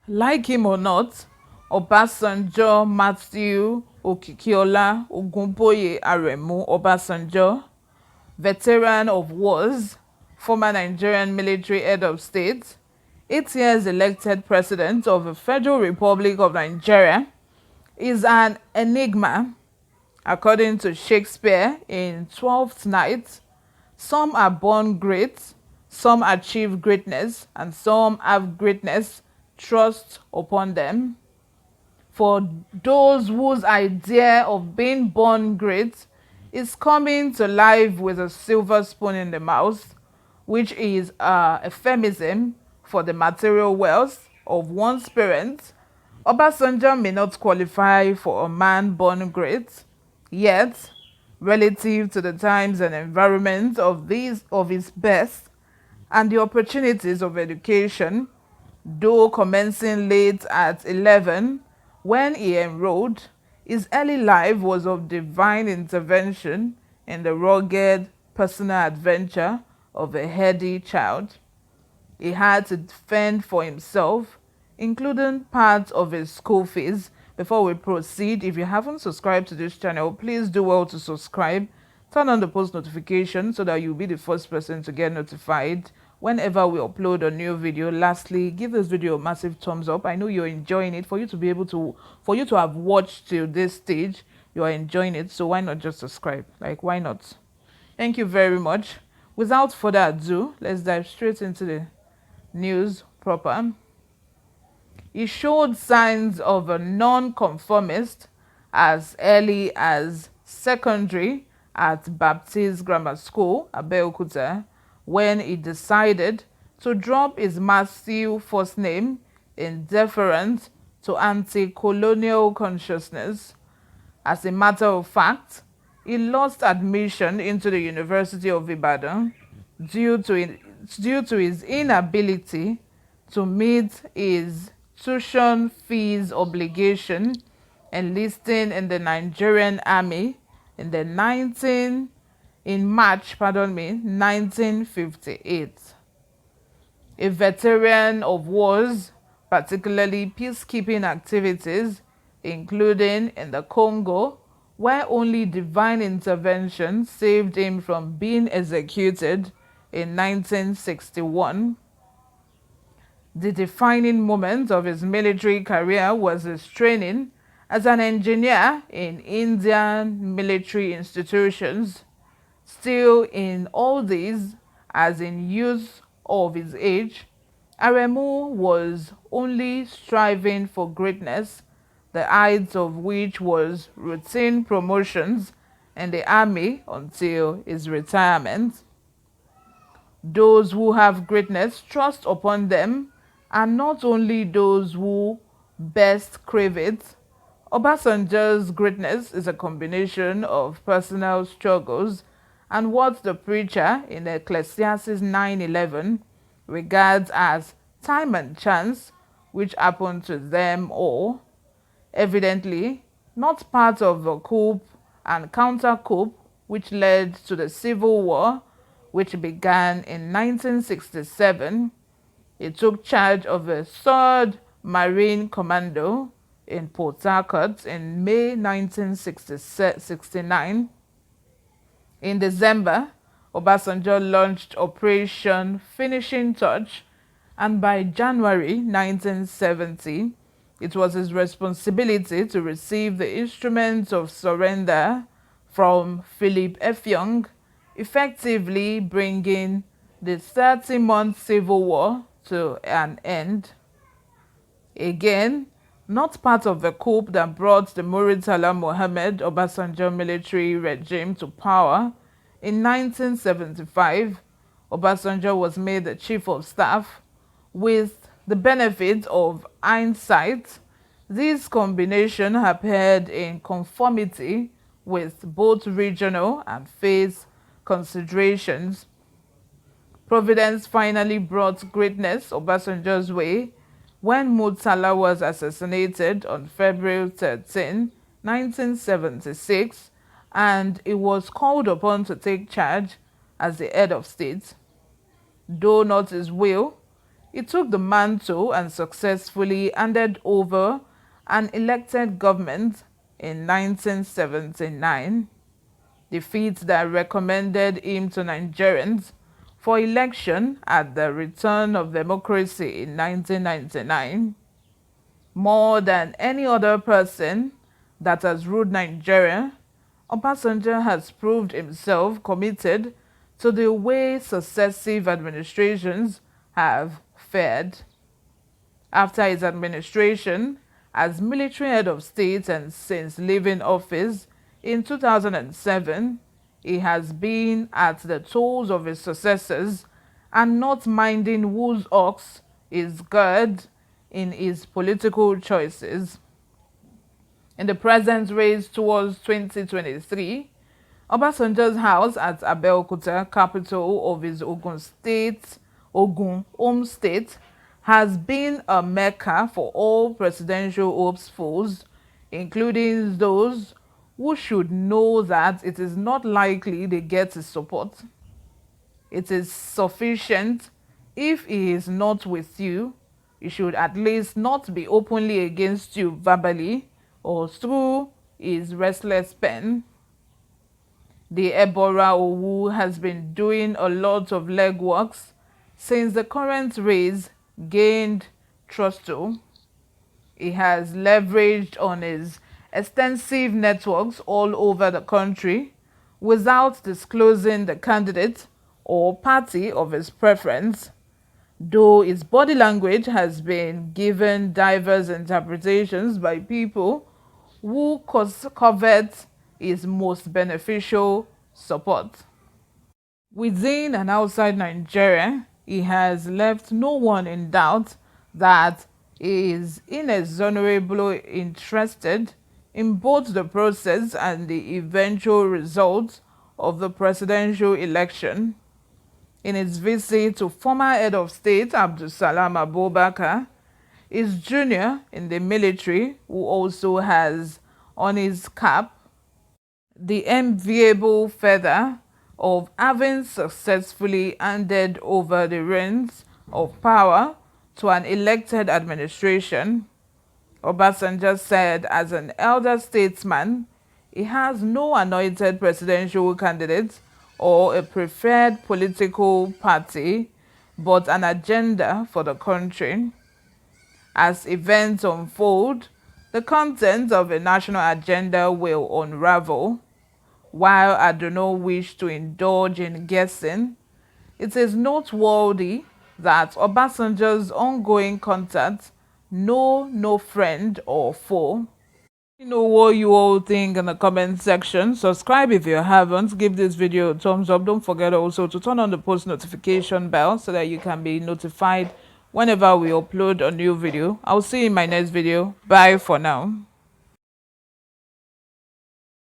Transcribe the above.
Like him or not, Obasanjo Matthew Okikiola Ogunboye Aremu Obasanjo, veteran of wars, former Nigerian military head of state, 8 years elected president of the Federal Republic of Nigeria, is an enigma. According to Shakespeare in Twelfth Night, some are born great, some achieve greatness, and some have greatness thrust upon them. For those whose idea of being born great is coming to life with a silver spoon in the mouth, which is a euphemism for the material wealth of one's parents, Obasanjo may not qualify for a man born great, yet, relative to the times and environment of his birth and the opportunities of education, though commencing late at 11 when he enrolled, his early life was of divine intervention in the rugged personal adventure of a heady child. He had to fend for himself, including part of his school fees. Before we proceed, if you haven't subscribed to this channel, please do well to subscribe. Turn on the post notification so that you'll be the first person to get notified whenever we upload a new video. Lastly, give this video a massive thumbs up. I know you're enjoying it. For you to have watched till this stage, you are enjoying it. So why not just subscribe? Like, why not? Thank you very much. Without further ado, let's dive straight into the news proper. He showed signs of a non-conformist as early as secondary at Baptist Grammar School, Abeokuta, when he decided to drop his Matthew first name in deference to anti-colonial consciousness. As a matter of fact, he lost admission into the University of Ibadan due to his inability to meet his tuition fees obligation, enlisting in the Nigerian Army in March 1958. A veteran of wars, particularly peacekeeping activities, including in the Congo, where only divine intervention saved him from being executed in 1961. The defining moment of his military career was his training as an engineer in Indian military institutions. Still in all these, as in youth of his age, Aremu was only striving for greatness, the height of which was routine promotions in the army until his retirement. Those who have greatness thrust upon them, and not only those who best crave it. Obasanjo's greatness is a combination of personal struggles and what the preacher in Ecclesiastes 9:11 regards as time and chance, which happened to them all. Evidently, not part of the coup and counter-coup which led to the Civil War, which began in 1967. He took charge of the 3rd Marine Commando in Port Harcourt in May 1969. In December, Obasanjo launched Operation Finishing Touch, and by January 1970, it was his responsibility to receive the instruments of surrender from Philip Effiong, effectively bringing the 30-month civil war to an end. Again, not part of the coup that brought the Muritala Mohammed Obasanjo military regime to power, in 1975, Obasanjo was made the chief of staff. With the benefit of hindsight, this combination appeared in conformity with both regional and phase considerations. Providence finally brought greatness Obasanjo's way when Murtala was assassinated on February 13, 1976, and he was called upon to take charge as the head of state. Though not his will, He took the mantle and successfully handed over an elected government in 1979, the feat that recommended him to Nigerians for election at the return of democracy in 1999. More than any other person that has ruled Nigeria, Obasanjo has proved himself committed to the way successive administrations have fared. After his administration as military head of state and since leaving office in 2007, he has been at the toes of his successors and not minding whose ox is good in his political choices. In the present race towards 2023, Obasanjo's house at Abeokuta, capital of his Ogun home state, has been a mecca for all presidential hopefuls, including those who should know that it is not likely they get his support. It is sufficient if he is not with you, he should at least not be openly against you verbally or through his restless pen. The Ebora Owu has been doing a lot of legworks since the current race gained trust. He has leveraged on his extensive networks all over the country without disclosing the candidate or party of his preference, though his body language has been given diverse interpretations by people who covet his most beneficial support. Within and outside Nigeria, he has left no one in doubt that he is inexorably interested in both the process and the eventual result of the presidential election. In his visit to former head of state Abdulsalam Abubakar, his junior in the military, who also has on his cap the enviable feather of having successfully handed over the reins of power to an elected administration, Obasanjo said as an elder statesman, he has no anointed presidential candidate or a preferred political party, but an agenda for the country. As events unfold, the content of a national agenda will unravel. While I do not wish to indulge in guessing, it is noteworthy that Obasanjo's ongoing contacts know no friend or foe. Let me know what you all think in the comment section. Subscribe if you haven't. Give this video a thumbs up. Don't forget also to turn on the post notification bell so that you can be notified whenever we upload a new video. I'll see you in my next video. Bye for now.